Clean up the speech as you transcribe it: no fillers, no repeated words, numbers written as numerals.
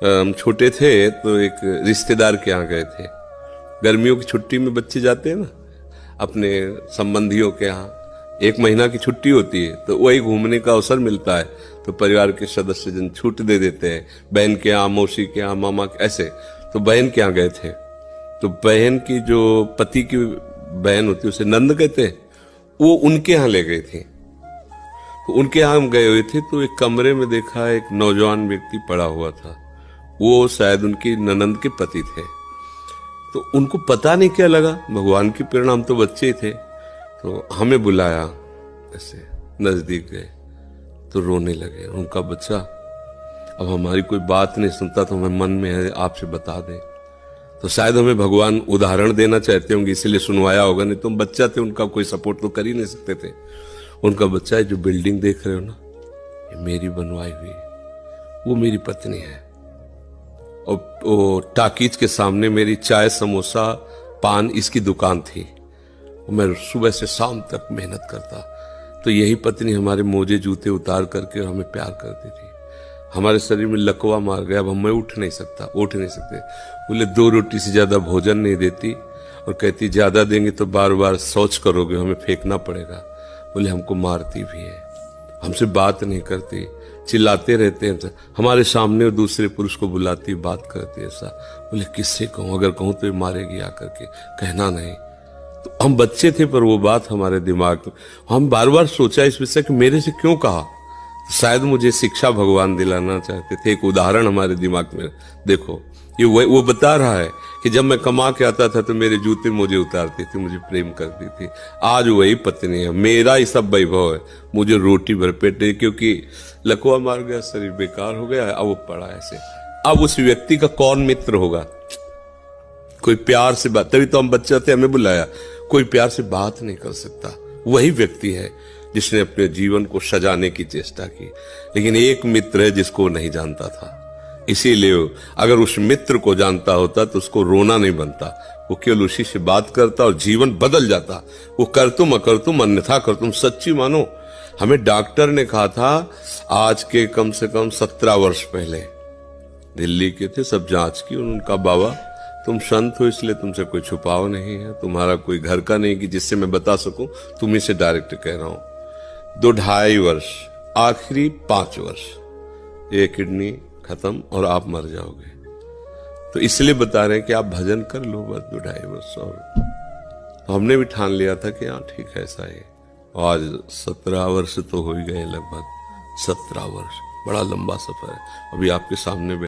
हम छोटे थे तो एक रिश्तेदार के यहाँ गए थे। गर्मियों की छुट्टी में बच्चे जाते हैं ना अपने संबंधियों के यहाँ, 1 महीना की छुट्टी होती है तो वही घूमने का अवसर मिलता है, तो परिवार के सदस्य जन छूट दे देते हैं, बहन के यहाँ, मौसी के यहाँ, मामा के, ऐसे। तो बहन के यहाँ गए थे, तो बहन की जो पति की बहन होती है उसे नंद कहते हैं, वो उनके यहाँ ले गई थी। तो उनके यहाँ हम गए हुए थे तो एक कमरे में देखा एक नौजवान व्यक्ति पड़ा हुआ था, वो शायद उनकी ननंद के पति थे। तो उनको पता नहीं क्या लगा, भगवान की प्रेरणा, हम तो बच्चे ही थे, तो हमें बुलाया, ऐसे नजदीक गए तो रोने लगे। उनका बच्चा अब हमारी कोई बात नहीं सुनता तो हमें मन में है आपसे बता दें। तो शायद हमें भगवान उदाहरण देना चाहते होंगे इसलिए सुनवाया होगा, नहीं तो हम बच्चा थे, उनका कोई सपोर्ट तो कर ही नहीं सकते थे। उनका बच्चा है, जो बिल्डिंग देख रहे हो ना, ये मेरी बनवाई हुई, वो मेरी पत्नी है। और वो टाकीज के सामने मेरी चाय, समोसा, पान इसकी दुकान थी। मैं सुबह से शाम तक मेहनत करता, तो यही पत्नी हमारे मोजे जूते उतार करके हमें प्यार करती थी। हमारे शरीर में लकवा मार गया, अब हम उठ नहीं सकते। बोले 2 रोटी से ज्यादा भोजन नहीं देती, और कहती ज्यादा देंगे तो बार बार शौच करोगे, हमें फेंकना पड़ेगा। बोले हमको मारती भी है, हमसे बात नहीं करती, चिल्लाते रहते हैं, हमारे सामने दूसरे पुरुष को बुलाती, बात करती ऐसा। बोले किससे कहूं, अगर कहूं तो ये मारेगी आकर के, कहना नहीं। तो हम बच्चे थे पर वो बात हमारे दिमाग में, हम बार बार सोचा इस विषय कि मेरे से क्यों कहा। तो शायद मुझे शिक्षा भगवान दिलाना चाहते थे, एक उदाहरण हमारे दिमाग में। देखो ये वो बता रहा है कि जब मैं कमा के आता था तो मेरे जूते मुझे उतारती थी, मुझे प्रेम करती थी। आज वही पत्नी है, मेरा ही सब वैभव है, मुझे रोटी भर पेट नहीं, क्योंकि लकवा मार गया, शरीर बेकार हो गया, अब वो पड़ा ऐसे। अब उस व्यक्ति का कौन मित्र होगा, कोई प्यार से बात, तभी तो हम बच्चे थे, हमें बुलाया, कोई प्यार से बात नहीं कर सकता। वही व्यक्ति है जिसने अपने जीवन को सजाने की चेष्टा की, लेकिन एक मित्र है जिसको नहीं जानता था। इसीलिए अगर उस मित्र को जानता होता तो उसको रोना नहीं बनता, वो केवल उसी से बात करता और जीवन बदल जाता। वो कर तुम अकर तुम अन्यथा कर तुम, सच्ची मानो। हमें डॉक्टर ने कहा था आज के कम से कम 17 वर्ष पहले, दिल्ली के थे, सब जांच की, उनका बाबा तुम संत हो इसलिए तुमसे कोई छुपाव नहीं है, तुम्हारा कोई घर का नहीं कि जिससे मैं बता सकूं, तुम्ही से डायरेक्ट कह रहा हूं। 2-2.5 वर्ष, आखिरी 5 वर्ष, ये किडनी खत्म और आप मर जाओगे। तो इसलिए बता रहे हैं कि आप भजन कर लो बस 2-2.5 वर्ष। और तो हमने भी ठान लिया था कि हाँ ठीक है ऐसा है। आज 17 वर्ष तो हो ही गए, लगभग 17 वर्ष, बड़ा लंबा सफर है। अभी आपके सामने